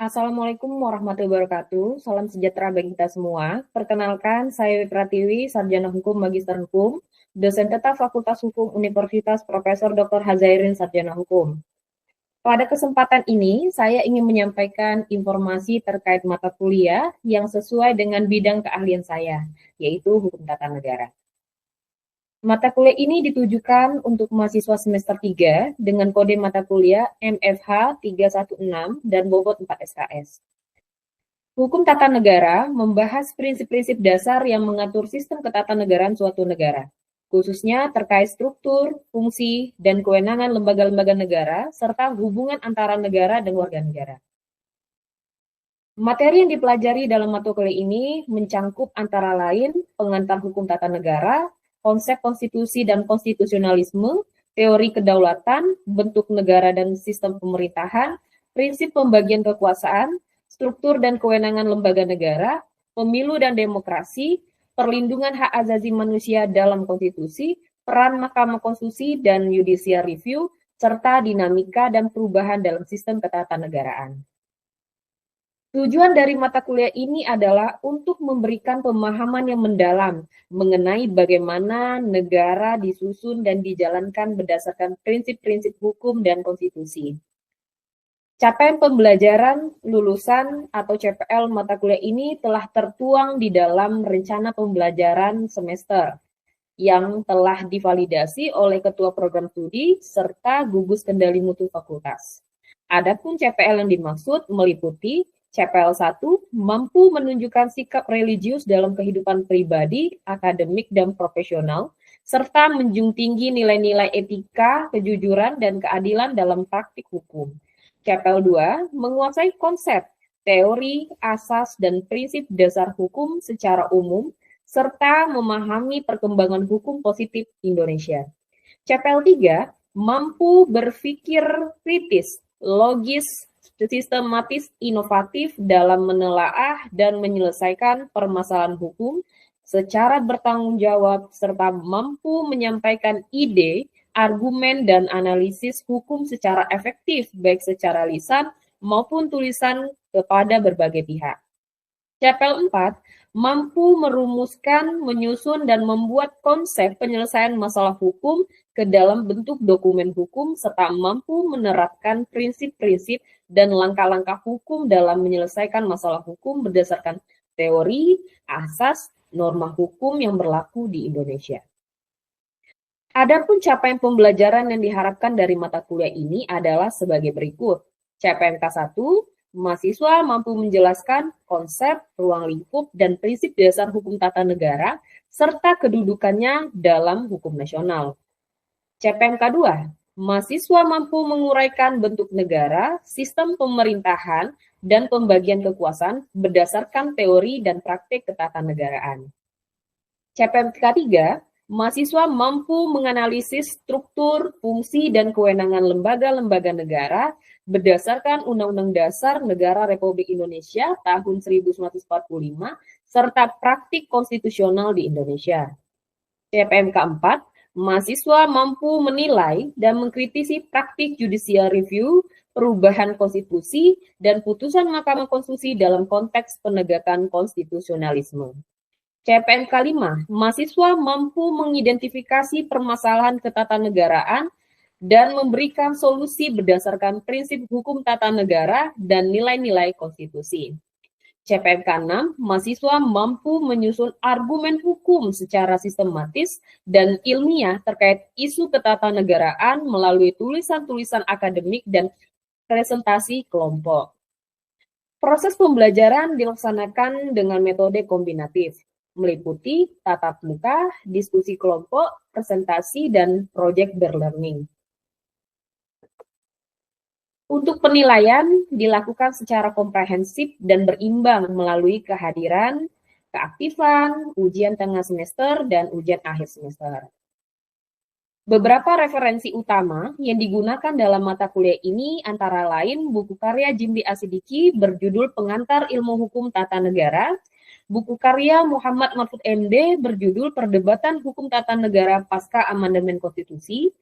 Assalamualaikum warahmatullahi wabarakatuh. Salam sejahtera bagi kita semua. Perkenalkan, saya Pratiwi, Sarjana Hukum, Magister Hukum, dosen tetap Fakultas Hukum Universitas Profesor Dr. Hazairin Sarjana Hukum. Pada kesempatan ini, saya ingin menyampaikan informasi terkait mata kuliah yang sesuai dengan bidang keahlian saya, yaitu Hukum Tata Negara. Mata kuliah ini ditujukan untuk mahasiswa semester 3 dengan kode mata kuliah MFH 316 dan bobot 4 SKS. Hukum tata negara membahas prinsip-prinsip dasar yang mengatur sistem ketatanegaraan suatu negara, khususnya terkait struktur, fungsi, dan kewenangan lembaga-lembaga negara, serta hubungan antara negara dan warga negara. Materi yang dipelajari dalam mata kuliah ini mencangkup antara lain pengantar hukum tata negara, konsep konstitusi dan konstitusionalisme, teori kedaulatan, bentuk negara dan sistem pemerintahan, prinsip pembagian kekuasaan, struktur dan kewenangan lembaga negara, pemilu dan demokrasi, perlindungan hak asasi manusia dalam konstitusi, peran Mahkamah Konstitusi dan judicial review, serta dinamika dan perubahan dalam sistem ketatanegaraan. Tujuan dari mata kuliah ini adalah untuk memberikan pemahaman yang mendalam mengenai bagaimana negara disusun dan dijalankan berdasarkan prinsip-prinsip hukum dan konstitusi. Capaian pembelajaran lulusan atau CPL mata kuliah ini telah tertuang di dalam rencana pembelajaran semester yang telah divalidasi oleh Ketua Program Studi serta Gugus Kendali Mutu Fakultas. Adapun CPL yang dimaksud meliputi CPL 1 mampu menunjukkan sikap religius dalam kehidupan pribadi, akademik, dan profesional, serta menjunjung tinggi nilai-nilai etika, kejujuran, dan keadilan dalam praktik hukum. CPL 2 menguasai konsep, teori, asas, dan prinsip dasar hukum secara umum, serta memahami perkembangan hukum positif Indonesia. CPL 3 mampu berpikir kritis, logis, sistematis, inovatif dalam menelaah dan menyelesaikan permasalahan hukum secara bertanggung jawab serta mampu menyampaikan ide, argumen, dan analisis hukum secara efektif baik secara lisan maupun tulisan kepada berbagai pihak. CPL 4 mampu merumuskan, menyusun, dan membuat konsep penyelesaian masalah hukum ke dalam bentuk dokumen hukum serta mampu menerapkan prinsip-prinsip dan langkah-langkah hukum dalam menyelesaikan masalah hukum berdasarkan teori, asas, norma hukum yang berlaku di Indonesia. Adapun capaian pembelajaran yang diharapkan dari mata kuliah ini adalah sebagai berikut. CPNK 1, mahasiswa mampu menjelaskan konsep, ruang lingkup, dan prinsip dasar hukum tata negara, serta kedudukannya dalam hukum nasional. CPNK 2, mahasiswa mampu menguraikan bentuk negara, sistem pemerintahan, dan pembagian kekuasaan berdasarkan teori dan praktik ketatanegaraan. CPNK 3, mahasiswa mampu menganalisis struktur, fungsi, dan kewenangan lembaga-lembaga negara berdasarkan Undang-Undang Dasar Negara Republik Indonesia tahun 1945 serta praktik konstitusional di Indonesia. CPNK 4, mahasiswa mampu menilai dan mengkritisi praktik judicial review, perubahan konstitusi, dan putusan Mahkamah Konstitusi dalam konteks penegakan konstitusionalisme. CPNK 5, mahasiswa mampu mengidentifikasi permasalahan ketatanegaraan dan memberikan solusi berdasarkan prinsip hukum tata negara dan nilai-nilai konstitusi. CPNK 6, mahasiswa mampu menyusun argumen hukum secara sistematis dan ilmiah terkait isu ketatanegaraan melalui tulisan-tulisan akademik dan presentasi kelompok. Proses pembelajaran dilaksanakan dengan metode kombinatif, meliputi tatap muka, diskusi kelompok, presentasi, dan proyek berlearning. Untuk penilaian dilakukan secara komprehensif dan berimbang melalui kehadiran, keaktifan, ujian tengah semester, dan ujian akhir semester. Beberapa referensi utama yang digunakan dalam mata kuliah ini antara lain buku karya Jimli Asidiki berjudul Pengantar Ilmu Hukum Tata Negara, buku karya Muhammad Mahfud MD berjudul Perdebatan Hukum Tata Negara Pasca Amandemen Konstitusi,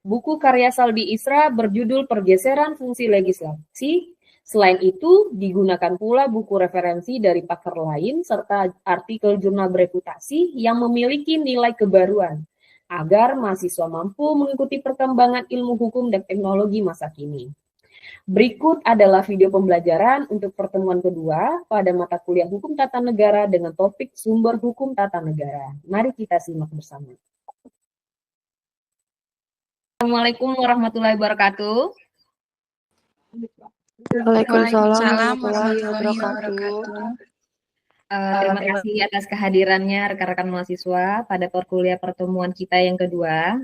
buku karya Saldi Isra berjudul Pergeseran Fungsi Legislasi, Selain itu, digunakan pula buku referensi dari pakar lain serta artikel jurnal bereputasi yang memiliki nilai kebaruan agar mahasiswa mampu mengikuti perkembangan ilmu hukum dan teknologi masa kini. Berikut adalah video pembelajaran untuk pertemuan kedua pada mata kuliah Hukum Tata Negara dengan topik sumber hukum tata negara. Mari kita simak bersama. Assalamualaikum warahmatullahi wabarakatuh. Waalaikumsalam warahmatullahi wabarakatuh. Terima kasih atas kehadirannya rekan-rekan mahasiswa pada perkuliahan pertemuan kita yang kedua.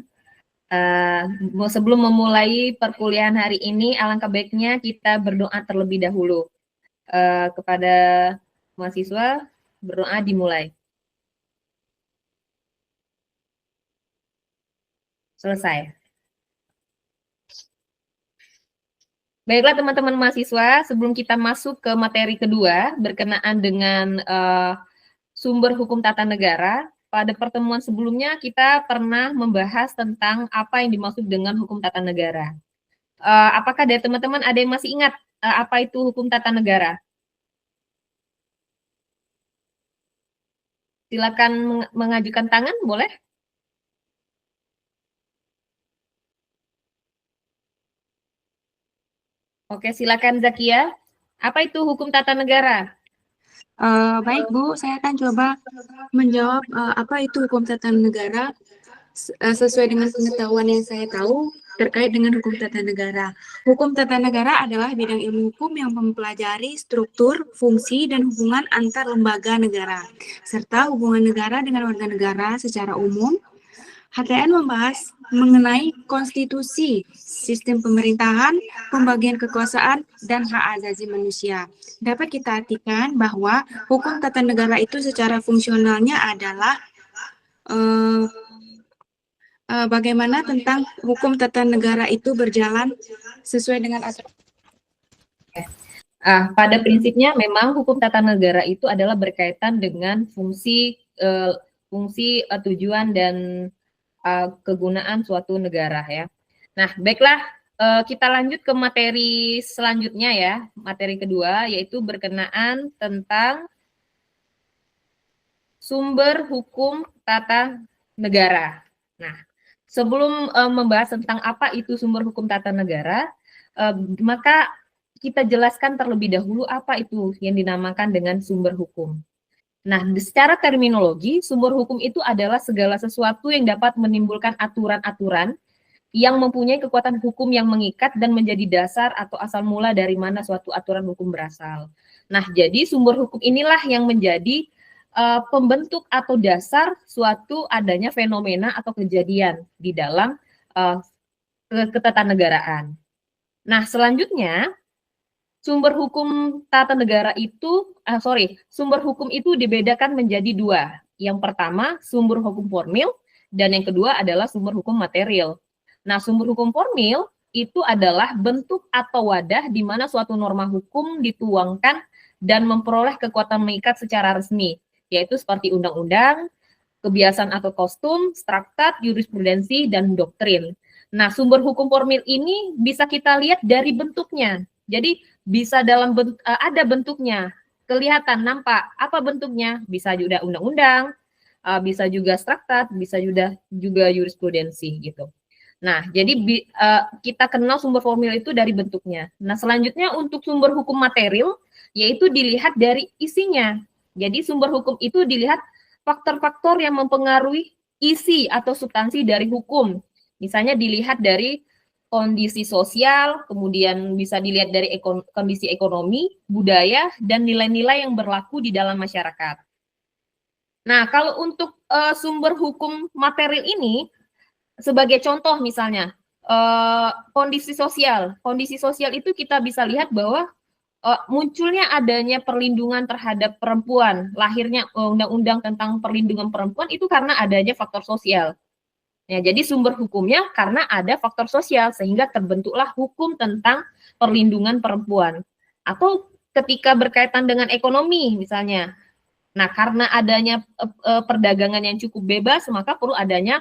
Sebelum memulai perkuliahan hari ini, alangkah baiknya kita berdoa terlebih dahulu. Kepada mahasiswa, berdoa dimulai. Selesai. Baiklah teman-teman mahasiswa, sebelum kita masuk ke materi kedua berkenaan dengan sumber hukum tata negara, pada pertemuan sebelumnya kita pernah membahas tentang apa yang dimaksud dengan hukum tata negara. Apakah dari teman-teman ada yang masih ingat apa itu hukum tata negara? Silakan mengajukan tangan, boleh? Oke, silakan Zakia. Apa itu hukum tata negara? Baik Bu, saya akan coba menjawab apa itu hukum tata negara sesuai dengan pengetahuan yang saya tahu terkait dengan hukum tata negara. Hukum tata negara adalah bidang ilmu hukum yang mempelajari struktur, fungsi, dan hubungan antar lembaga negara, serta hubungan negara dengan warga negara secara umum. HTN membahas mengenai konstitusi, sistem pemerintahan, pembagian kekuasaan, dan hak asasi manusia. Dapat kita artikan bahwa hukum tata negara itu secara fungsionalnya adalah bagaimana tentang hukum tata negara itu berjalan sesuai dengan aturan. Pada prinsipnya memang hukum tata negara itu adalah berkaitan dengan fungsi, tujuan dan kegunaan suatu negara ya. Nah, baiklah kita lanjut ke materi selanjutnya ya, materi kedua yaitu berkenaan tentang sumber hukum tata negara. Nah, sebelum membahas tentang apa itu sumber hukum tata negara, maka kita jelaskan terlebih dahulu apa itu yang dinamakan dengan sumber hukum. Nah, secara terminologi, sumber hukum itu adalah segala sesuatu yang dapat menimbulkan aturan-aturan yang mempunyai kekuatan hukum yang mengikat dan menjadi dasar atau asal mula dari mana suatu aturan hukum berasal. Nah, jadi sumber hukum inilah yang menjadi pembentuk atau dasar suatu adanya fenomena atau kejadian di dalam ketatanegaraan. Nah, selanjutnya sumber hukum tata negara itu, sumber hukum itu dibedakan menjadi dua. Yang pertama, sumber hukum formil, dan yang kedua adalah sumber hukum material. Nah, sumber hukum formil itu adalah bentuk atau wadah di mana suatu norma hukum dituangkan dan memperoleh kekuatan mengikat secara resmi, yaitu seperti undang-undang, kebiasaan atau kostum, traktat, jurisprudensi, dan doktrin. Nah, sumber hukum formil ini bisa kita lihat dari bentuknya. Jadi bisa ada bentuknya, kelihatan, nampak. Apa bentuknya? Bisa juga undang-undang, bisa juga traktat, bisa juga jurisprudensi gitu. Nah, jadi kita kenal sumber formil itu dari bentuknya. Nah, selanjutnya untuk sumber hukum material, yaitu dilihat dari isinya. Jadi sumber hukum itu dilihat faktor-faktor yang mempengaruhi isi atau substansi dari hukum. Misalnya dilihat dari kondisi sosial, kemudian bisa dilihat dari kondisi ekonomi, budaya, dan nilai-nilai yang berlaku di dalam masyarakat. Nah, kalau untuk sumber hukum material ini, sebagai contoh misalnya, kondisi sosial. Kondisi sosial itu kita bisa lihat bahwa munculnya adanya perlindungan terhadap perempuan, lahirnya undang-undang tentang perlindungan perempuan itu karena adanya faktor sosial. Ya, jadi sumber hukumnya karena ada faktor sosial sehingga terbentuklah hukum tentang perlindungan perempuan. Atau ketika berkaitan dengan ekonomi misalnya. Nah, karena adanya perdagangan yang cukup bebas, maka perlu adanya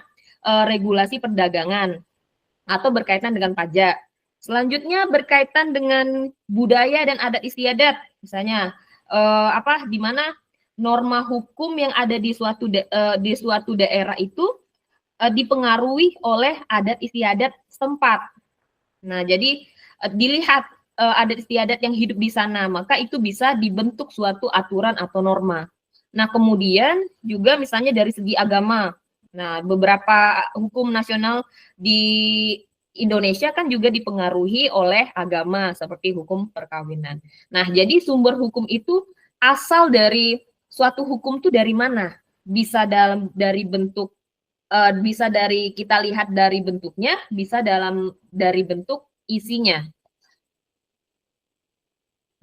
regulasi perdagangan atau berkaitan dengan pajak. Selanjutnya berkaitan dengan budaya dan adat istiadat, misalnya di mana norma hukum yang ada di suatu daerah itu dipengaruhi oleh adat istiadat setempat. Nah, jadi dilihat adat istiadat yang hidup di sana, maka itu bisa dibentuk suatu aturan atau norma. Nah, kemudian juga misalnya dari segi agama. Nah, beberapa hukum nasional di Indonesia kan juga dipengaruhi oleh agama seperti hukum perkawinan. Nah, jadi sumber hukum itu asal dari suatu hukum itu dari mana? Bisa dari bentuk bisa dari kita lihat dari bentuknya, bisa dari bentuk isinya.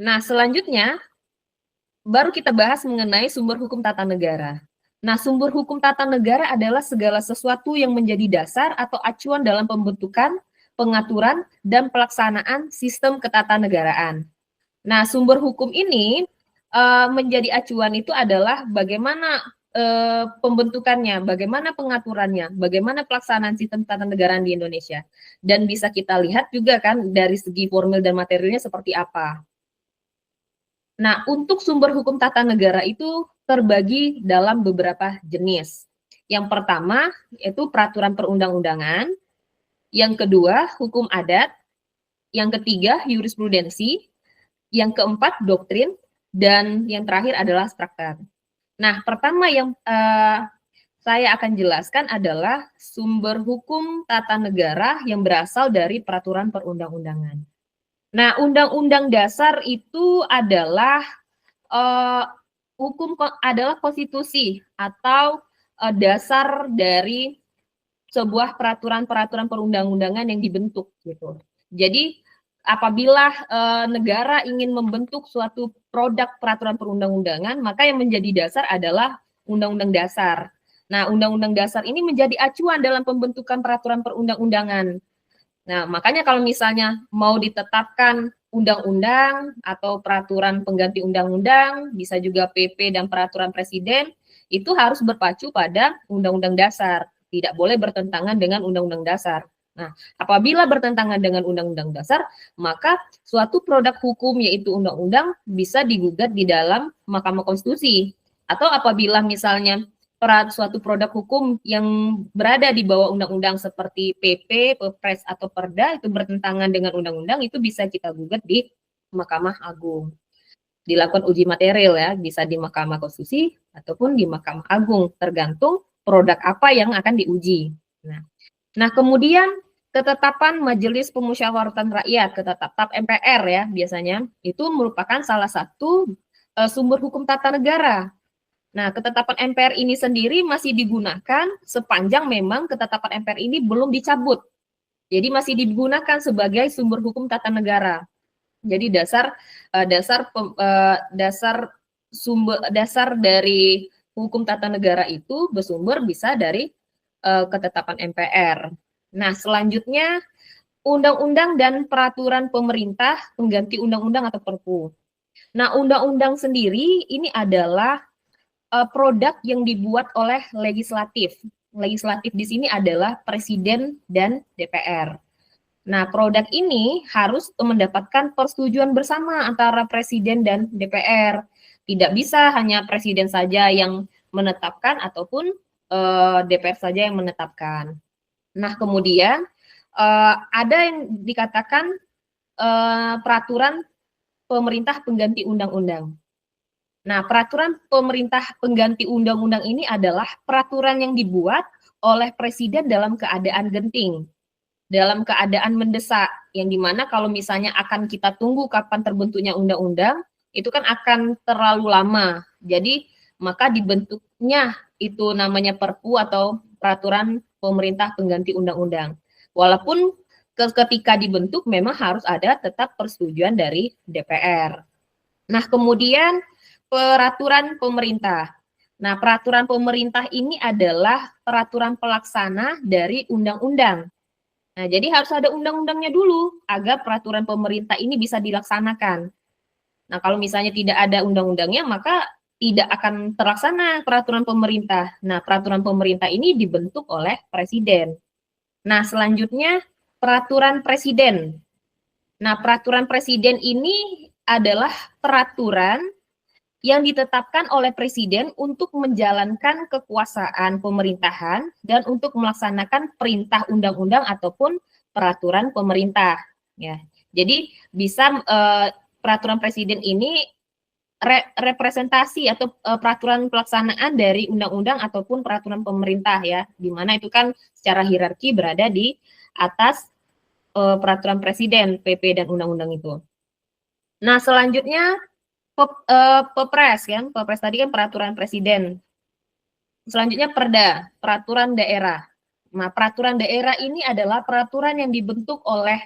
Nah, selanjutnya baru kita bahas mengenai sumber hukum tata negara. Nah, sumber hukum tata negara adalah segala sesuatu yang menjadi dasar atau acuan dalam pembentukan, pengaturan, dan pelaksanaan sistem ketatanegaraan. Nah, sumber hukum ini menjadi acuan itu adalah bagaimana pembentukannya, bagaimana pengaturannya, bagaimana pelaksanaan sistem ketatanegaraan di Indonesia. Dan bisa kita lihat juga kan dari segi formil dan materialnya seperti apa. Nah, untuk sumber hukum tata negara itu terbagi dalam beberapa jenis. Yang pertama yaitu peraturan perundang-undangan, yang kedua hukum adat, yang ketiga jurisprudensi, yang keempat doktrin, dan yang terakhir adalah struktur. Nah, pertama yang saya akan jelaskan adalah sumber hukum tata negara yang berasal dari peraturan perundang-undangan. Nah, Undang-Undang Dasar itu adalah adalah konstitusi atau dasar dari sebuah peraturan-peraturan perundang-undangan yang dibentuk gitu. Jadi apabila negara ingin membentuk suatu produk peraturan perundang-undangan, maka yang menjadi dasar adalah Undang-Undang Dasar. Nah, Undang-Undang Dasar ini menjadi acuan dalam pembentukan peraturan perundang-undangan. Nah, makanya kalau misalnya mau ditetapkan undang-undang atau peraturan pengganti undang-undang, bisa juga PP dan peraturan presiden, itu harus berpacu pada Undang-Undang Dasar. Tidak boleh bertentangan dengan Undang-Undang Dasar. Nah, apabila bertentangan dengan Undang-Undang Dasar, maka suatu produk hukum yaitu undang-undang bisa digugat di dalam Mahkamah Konstitusi. Atau apabila misalnya suatu produk hukum yang berada di bawah undang-undang seperti PP, Perpres atau Perda itu bertentangan dengan undang-undang, itu bisa kita gugat di Mahkamah Agung. Dilakukan uji material ya, bisa di Mahkamah Konstitusi ataupun di Mahkamah Agung, tergantung produk apa yang akan diuji. Nah, kemudian ketetapan Majelis Pemusyawaratan Rakyat, ketetapan MPR ya biasanya, itu merupakan salah satu sumber hukum tata negara. Nah, ketetapan MPR ini sendiri masih digunakan sepanjang memang ketetapan MPR ini belum dicabut. Jadi masih digunakan sebagai sumber hukum tata negara. Jadi dasar dari hukum tata negara itu bersumber bisa dari ketetapan MPR. Nah, selanjutnya undang-undang dan peraturan pemerintah pengganti undang-undang atau Perpu. Nah, undang-undang sendiri ini adalah produk yang dibuat oleh legislatif. Legislatif di sini adalah presiden dan DPR. Nah, produk ini harus mendapatkan persetujuan bersama antara presiden dan DPR. Tidak bisa hanya presiden saja yang menetapkan ataupun DPR saja yang menetapkan. Nah, kemudian ada yang dikatakan peraturan pemerintah pengganti undang-undang. Nah, peraturan pemerintah pengganti undang-undang ini adalah peraturan yang dibuat oleh presiden dalam keadaan genting, dalam keadaan mendesak, yang dimana kalau misalnya akan kita tunggu kapan terbentuknya undang-undang, itu kan akan terlalu lama. Jadi, maka dibentuknya itu namanya Perpu atau peraturan pemerintah pengganti undang-undang. Walaupun ketika dibentuk memang harus ada tetap persetujuan dari DPR. Nah, kemudian peraturan pemerintah. Nah, peraturan pemerintah ini adalah peraturan pelaksana dari undang-undang. Nah, jadi harus ada undang-undangnya dulu agar peraturan pemerintah ini bisa dilaksanakan. Nah, kalau misalnya tidak ada undang-undangnya, maka tidak akan terlaksana peraturan pemerintah. Nah, peraturan pemerintah ini dibentuk oleh presiden. Nah, selanjutnya peraturan presiden. Nah, peraturan presiden ini adalah peraturan yang ditetapkan oleh presiden untuk menjalankan kekuasaan pemerintahan dan untuk melaksanakan perintah undang-undang ataupun peraturan pemerintah. Ya, jadi bisa peraturan presiden ini representasi atau peraturan pelaksanaan dari undang-undang ataupun peraturan pemerintah ya, di mana itu kan secara hierarki berada di atas peraturan presiden, PP dan undang-undang itu. Nah, selanjutnya Pepres kan, Pepres tadi kan peraturan presiden. Selanjutnya Perda, peraturan daerah. Nah, peraturan daerah ini adalah peraturan yang dibentuk oleh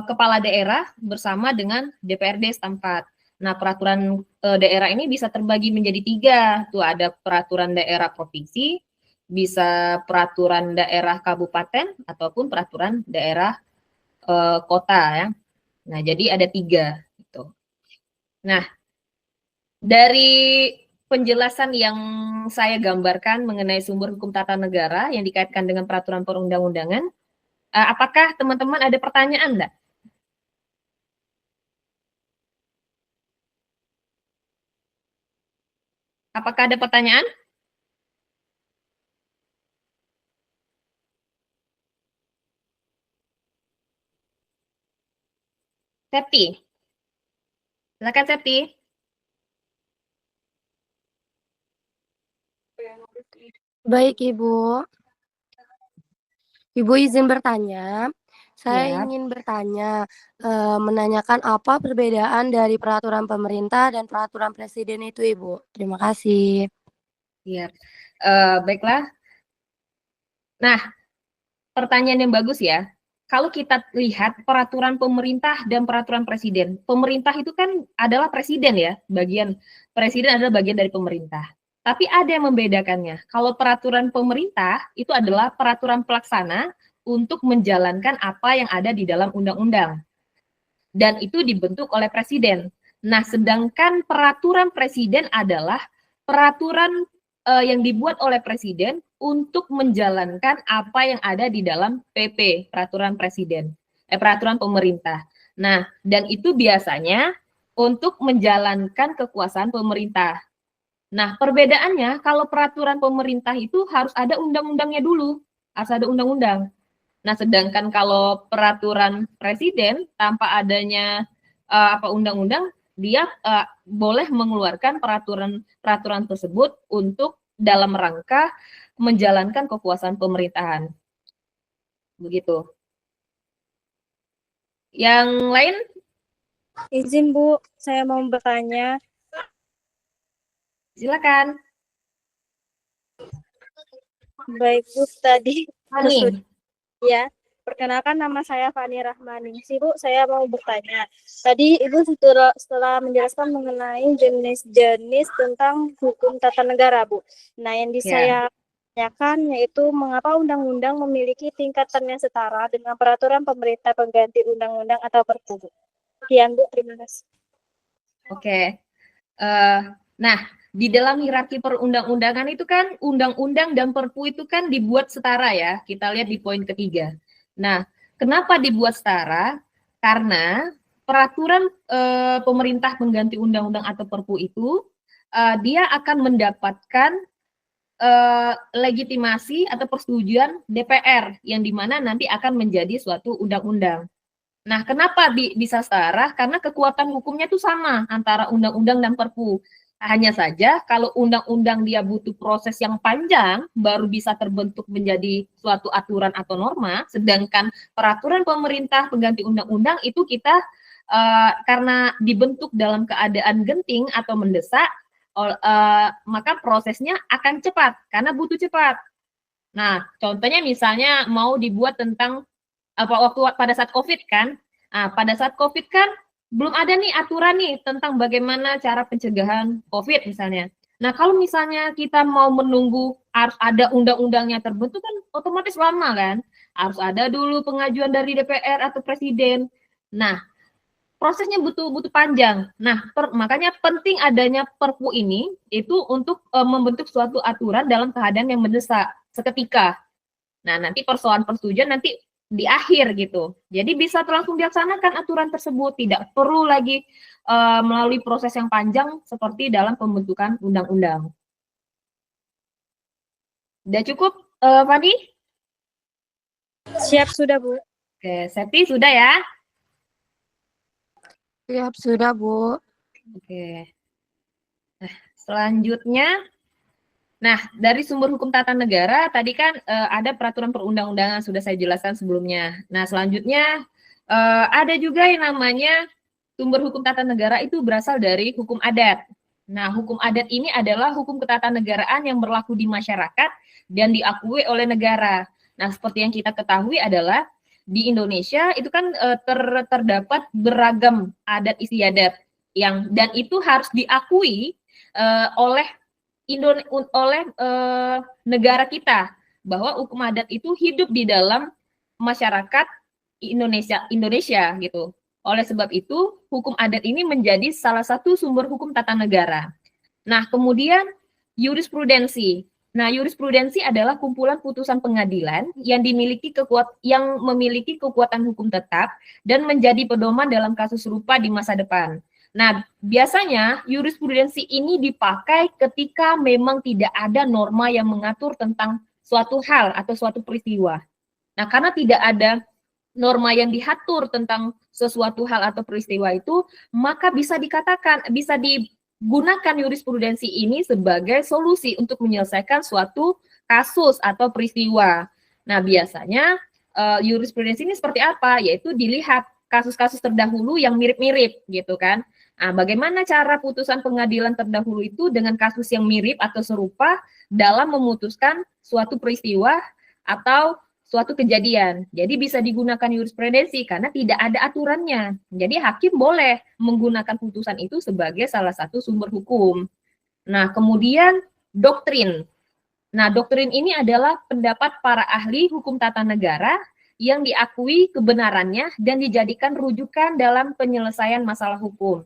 kepala daerah bersama dengan DPRD setempat. Nah, peraturan daerah ini bisa terbagi menjadi 3. Tuh ada peraturan daerah provinsi, bisa peraturan daerah kabupaten, ataupun peraturan daerah kota ya. Nah, jadi ada 3 gitu. Nah, dari penjelasan yang saya gambarkan mengenai sumber hukum tata negara yang dikaitkan dengan peraturan perundang-undangan, apakah teman-teman ada pertanyaan enggak? Apakah ada pertanyaan? Septi, silakan Septi. Baik, Ibu. Ibu izin bertanya. Saya Ya, ingin bertanya, menanyakan apa perbedaan dari peraturan pemerintah dan peraturan presiden itu, Ibu. Terima kasih. ya. Baiklah. Nah, pertanyaan yang bagus ya. Kalau kita lihat peraturan pemerintah dan peraturan presiden, pemerintah itu kan adalah presiden ya, presiden adalah bagian dari pemerintah. Tapi ada yang membedakannya. Kalau peraturan pemerintah itu adalah peraturan pelaksana untuk menjalankan apa yang ada di dalam undang-undang. Dan itu dibentuk oleh presiden. Nah, sedangkan peraturan presiden adalah peraturan yang dibuat oleh presiden untuk menjalankan apa yang ada di dalam PP, peraturan presiden, peraturan pemerintah. Nah, dan itu biasanya untuk menjalankan kekuasaan pemerintah. Nah, perbedaannya kalau peraturan pemerintah itu harus ada undang-undangnya dulu, harus ada undang-undang. Nah, sedangkan kalau peraturan presiden tanpa adanya undang-undang, dia boleh mengeluarkan peraturan tersebut untuk dalam rangka menjalankan kekuasaan pemerintahan. Begitu. Yang lain? Izin Bu, saya mau bertanya. Silakan. Baik Bu, tadi Fani. ya, perkenalkan nama saya Fani Rahmani. Bu, saya mau bertanya. Tadi Ibu setelah menjelaskan mengenai jenis-jenis tentang hukum tata negara, Bu. Nah, yang saya tanyakan yaitu mengapa undang-undang memiliki tingkatan yang setara dengan peraturan pemerintah pengganti undang-undang atau perpu. Sekian Bu, terima kasih. Oke. Nah, di dalam hierarki perundang-undangan itu kan undang-undang dan perpu itu kan dibuat setara ya. Kita lihat di poin ketiga. Nah, kenapa dibuat setara? Karena peraturan pemerintah pengganti undang-undang atau perpu itu dia akan mendapatkan legitimasi atau persetujuan DPR yang dimana nanti akan menjadi suatu undang-undang. Nah, kenapa bisa setara? Karena kekuatan hukumnya itu sama antara undang-undang dan perpu. Hanya saja kalau undang-undang dia butuh proses yang panjang baru bisa terbentuk menjadi suatu aturan atau norma, sedangkan peraturan pemerintah pengganti undang-undang itu kita karena dibentuk dalam keadaan genting atau mendesak, maka prosesnya akan cepat karena butuh cepat. Nah, contohnya misalnya mau dibuat tentang waktu pada saat COVID kan. Nah, pada saat COVID kan belum ada nih aturan nih tentang bagaimana cara pencegahan COVID misalnya. Nah, kalau misalnya kita mau menunggu harus ada undang-undangnya terbentuk kan otomatis lama kan. Harus ada dulu pengajuan dari DPR atau presiden. Nah, prosesnya butuh panjang. Nah, makanya penting adanya perpu ini itu untuk membentuk suatu aturan dalam keadaan yang mendesak seketika. Nah, nanti persoalan persetujuan nanti di akhir gitu. Jadi bisa langsung dilaksanakan aturan tersebut, tidak perlu lagi melalui proses yang panjang seperti dalam pembentukan undang-undang. Udah cukup, Fani? Siap sudah, Bu. Oke, Septi sudah ya? Siap, sudah, Bu. Oke. Nah, selanjutnya, nah dari sumber hukum tata negara tadi kan ada peraturan perundang-undangan sudah saya jelaskan sebelumnya. Nah, selanjutnya ada juga yang namanya sumber hukum tata negara itu berasal dari hukum adat. Nah, hukum adat ini adalah hukum ketatanegaraan yang berlaku di masyarakat dan diakui oleh negara. Nah, seperti yang kita ketahui adalah di Indonesia itu kan terdapat beragam adat istiadat dan itu harus diakui oleh negara kita bahwa hukum adat itu hidup di dalam masyarakat Indonesia gitu. Oleh sebab itu, hukum adat ini menjadi salah satu sumber hukum tata negara. Nah, kemudian jurisprudensi. Nah, jurisprudensi adalah kumpulan putusan pengadilan yang memiliki kekuatan hukum tetap dan menjadi pedoman dalam kasus serupa di masa depan. Nah, biasanya jurisprudensi ini dipakai ketika memang tidak ada norma yang mengatur tentang suatu hal atau suatu peristiwa. Nah, karena tidak ada norma yang diatur tentang sesuatu hal atau peristiwa itu, maka bisa digunakan jurisprudensi ini sebagai solusi untuk menyelesaikan suatu kasus atau peristiwa. Nah, biasanya jurisprudensi ini seperti apa? Yaitu dilihat kasus-kasus terdahulu yang mirip-mirip gitu kan. Nah, bagaimana cara putusan pengadilan terdahulu itu dengan kasus yang mirip atau serupa dalam memutuskan suatu peristiwa atau suatu kejadian. Jadi bisa digunakan jurisprudensi karena tidak ada aturannya. Jadi hakim boleh menggunakan putusan itu sebagai salah satu sumber hukum. Nah, kemudian doktrin. Nah, doktrin ini adalah pendapat para ahli hukum tata negara yang diakui kebenarannya dan dijadikan rujukan dalam penyelesaian masalah hukum.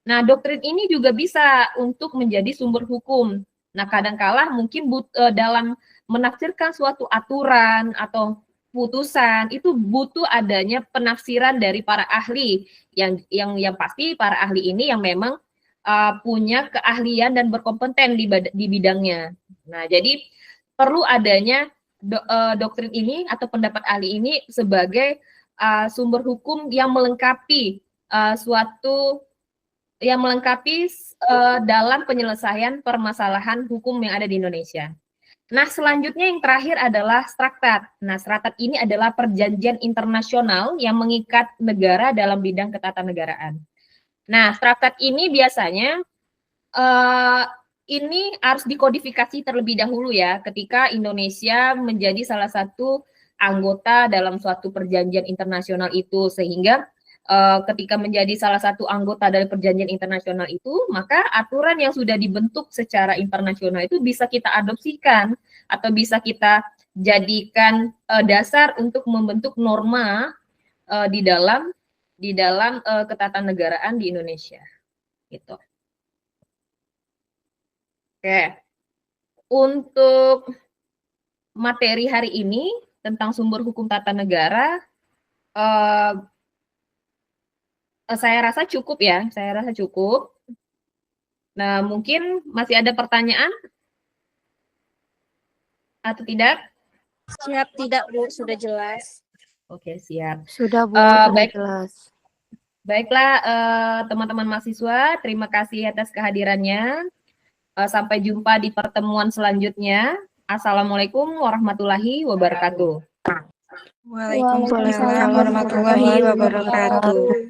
Nah, doktrin ini juga bisa untuk menjadi sumber hukum. Nah, kadangkala mungkin dalam menafsirkan suatu aturan atau putusan itu butuh adanya penafsiran dari para ahli yang pasti para ahli ini yang memang punya keahlian dan berkompeten di bidangnya. Nah, jadi perlu adanya doktrin ini atau pendapat ahli ini sebagai sumber hukum yang melengkapi dalam penyelesaian permasalahan hukum yang ada di Indonesia. Nah, selanjutnya yang terakhir adalah traktat. Nah, traktat ini adalah perjanjian internasional yang mengikat negara dalam bidang ketatanegaraan. Nah, traktat ini biasanya ini harus dikodifikasi terlebih dahulu ya, ketika Indonesia menjadi salah satu anggota dalam suatu perjanjian internasional itu, sehingga ketika menjadi salah satu anggota dari perjanjian internasional itu, maka aturan yang sudah dibentuk secara internasional itu bisa kita adopsikan atau bisa kita jadikan dasar untuk membentuk norma di dalam ketatanegaraan di Indonesia. Gitu. Oke. Untuk materi hari ini tentang sumber hukum tata negara, saya rasa cukup ya, Nah, mungkin masih ada pertanyaan atau tidak? Siap, tidak, Bu. Sudah jelas. Oke, siap. Sudah, Bu. Sudah jelas. Baiklah, teman-teman mahasiswa, terima kasih atas kehadirannya. Sampai jumpa di pertemuan selanjutnya. Assalamualaikum warahmatullahi wabarakatuh. Waalaikumsalam warahmatullahi wabarakatuh.